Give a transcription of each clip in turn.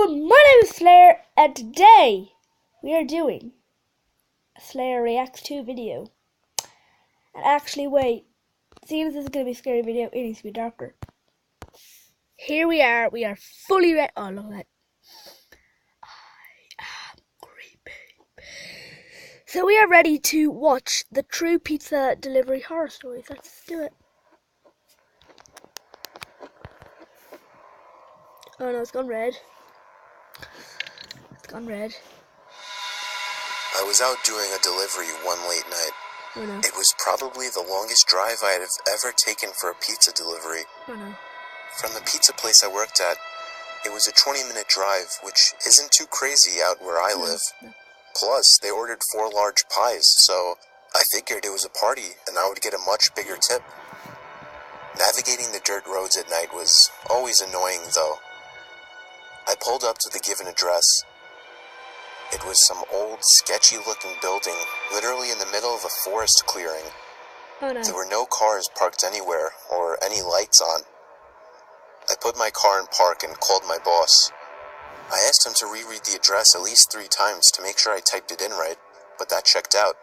everyone, my name is Slayer, and today we are doing a Slayer Reacts 2 video. And actually, wait, seeing as this is going to be a scary video, it needs to be darker. Here we are fully ready. Oh, look at that. I am creepy. So we are ready to watch the True Pizza Delivery Horror Stories. Let's do it. Oh no, it's gone red. It's gone red. I was out doing a delivery one late night. Oh no. It was probably the longest drive I had ever taken for a pizza delivery. Oh no. From the pizza place I worked at, it was a 20-minute drive, which isn't too crazy out where I live. No. Plus, they ordered 4 large pies, so I figured it was a party and I would get a much bigger tip. Navigating the dirt roads at night was always annoying, though. I pulled up to the given address. It was some old, sketchy-looking building, literally in the middle of a forest clearing. Oh no. There were no cars parked anywhere, or any lights on. I put my car in park and called my boss. I asked him to reread the address at least 3 times to make sure I typed it in right, but that checked out.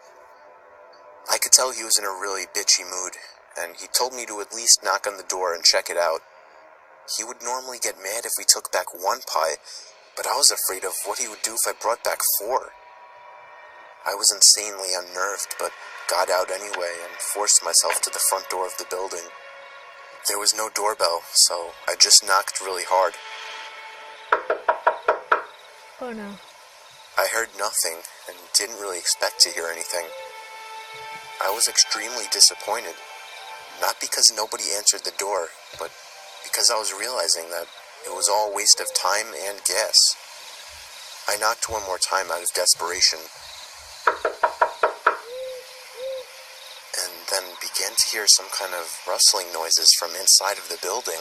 I could tell he was in a really bitchy mood, and he told me to at least knock on the door and check it out. He would normally get mad if we took back 1 pie, but I was afraid of what he would do if I brought back 4. I was insanely unnerved, but got out anyway and forced myself to the front door of the building. There was no doorbell, so I just knocked really hard. Oh no. I heard nothing and didn't really expect to hear anything. I was extremely disappointed, not because nobody answered the door, but because I was realizing that it was all a waste of time and gas. I knocked one more time out of desperation, and then began to hear some kind of rustling noises from inside of the building.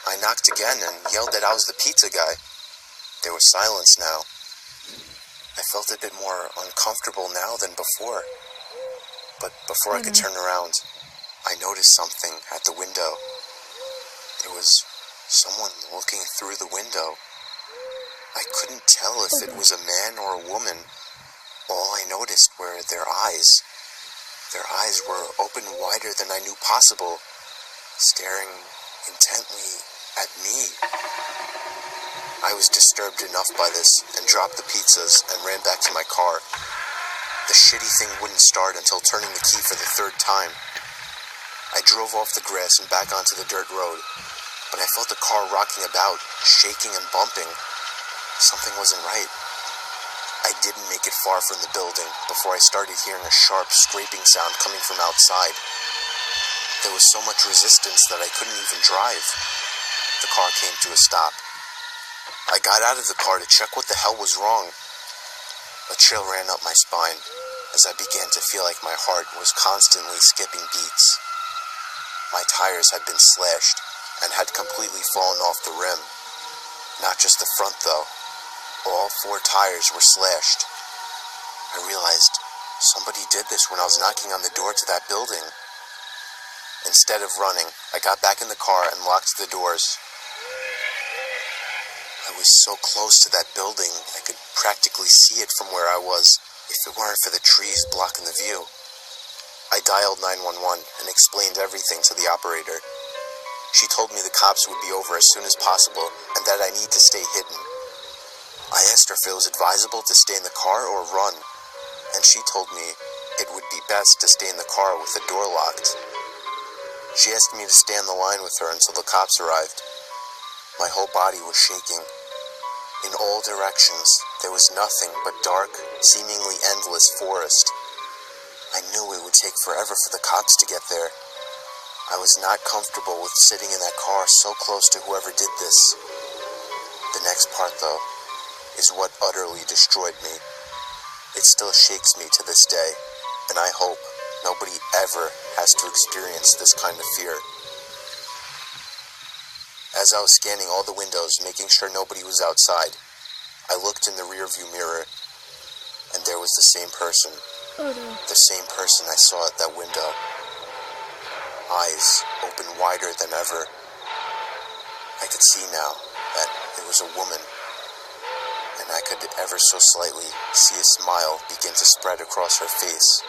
I knocked again and yelled that I was the pizza guy. There was silence now. I felt a bit more uncomfortable now than before. But before I could turn around, I noticed something at the window. There was someone looking through the window. I couldn't tell if it was a man or a woman. All I noticed were their eyes. Their eyes were open wider than I knew possible, staring intently at me. I was disturbed enough by this and dropped the pizzas and ran back to my car. The shitty thing wouldn't start until turning the key for the 3rd time. I drove off the grass and back onto the dirt road, but I felt the car rocking about, shaking and bumping. Something wasn't right. I didn't make it far from the building before I started hearing a sharp scraping sound coming from outside. There was so much resistance that I couldn't even drive. The car came to a stop. I got out of the car to check what the hell was wrong. A chill ran up my spine as I began to feel like my heart was constantly skipping beats. My tires had been slashed and had completely fallen off the rim. Not just the front though. All 4 tires were slashed. I realized somebody did this when I was knocking on the door to that building. Instead of running, I got back in the car and locked the doors. I was so close to that building, I could practically see it from where I was, if it weren't for the trees blocking the view. I dialed 911 and explained everything to the operator. She told me the cops would be over as soon as possible and that I need to stay hidden. I asked her if it was advisable to stay in the car or run, and she told me it would be best to stay in the car with the door locked. She asked me to stay on the line with her until the cops arrived. My whole body was shaking. In all directions, there was nothing but dark, seemingly endless forest. I knew it would take forever for the cops to get there. I was not comfortable with sitting in that car so close to whoever did this. The next part, though, is what utterly destroyed me. It still shakes me to this day, and I hope nobody ever has to experience this kind of fear. As I was scanning all the windows, making sure nobody was outside, I looked in the rearview mirror, and there was the same person. Oh no. The same person I saw at that window. Eyes open wider than ever. I could see now that it was a woman, and I could ever so slightly see a smile begin to spread across her face.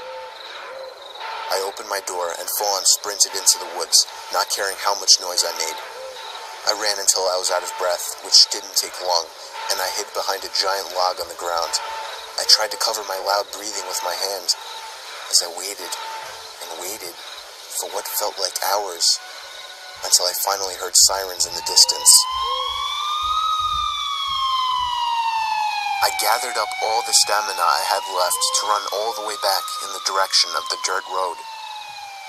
I opened my door and full-on sprinted into the woods, not caring how much noise I made. I ran until I was out of breath, which didn't take long, and I hid behind a giant log on the ground. I tried to cover my loud breathing with my hand as I waited and waited for what felt like hours, until I finally heard sirens in the distance. I gathered up all the stamina I had left to run all the way back in the direction of the dirt road.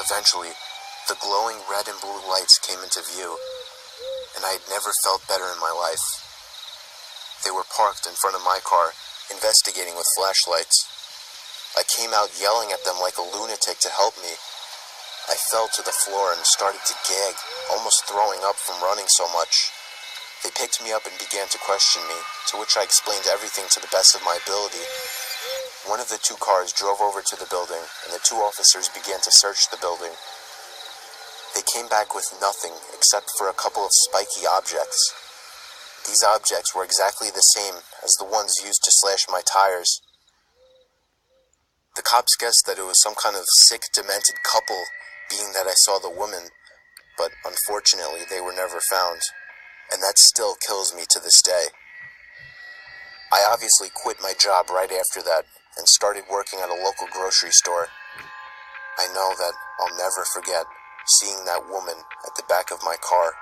Eventually, the glowing red and blue lights came into view, and I had never felt better in my life. They were parked in front of my car, investigating with flashlights. I came out yelling at them like a lunatic to help me. I fell to the floor and started to gag, almost throwing up from running so much. They picked me up and began to question me, to which I explained everything to the best of my ability. One of the two cars drove over to the building, and the two officers began to search the building. They came back with nothing except for a couple of spiky objects. These objects were exactly the same as the ones used to slash my tires. The cops guessed that it was some kind of sick, demented couple, being that I saw the woman, but unfortunately they were never found, and that still kills me to this day. I obviously quit my job right after that and started working at a local grocery store. I know that I'll never forget seeing that woman at the back of my car.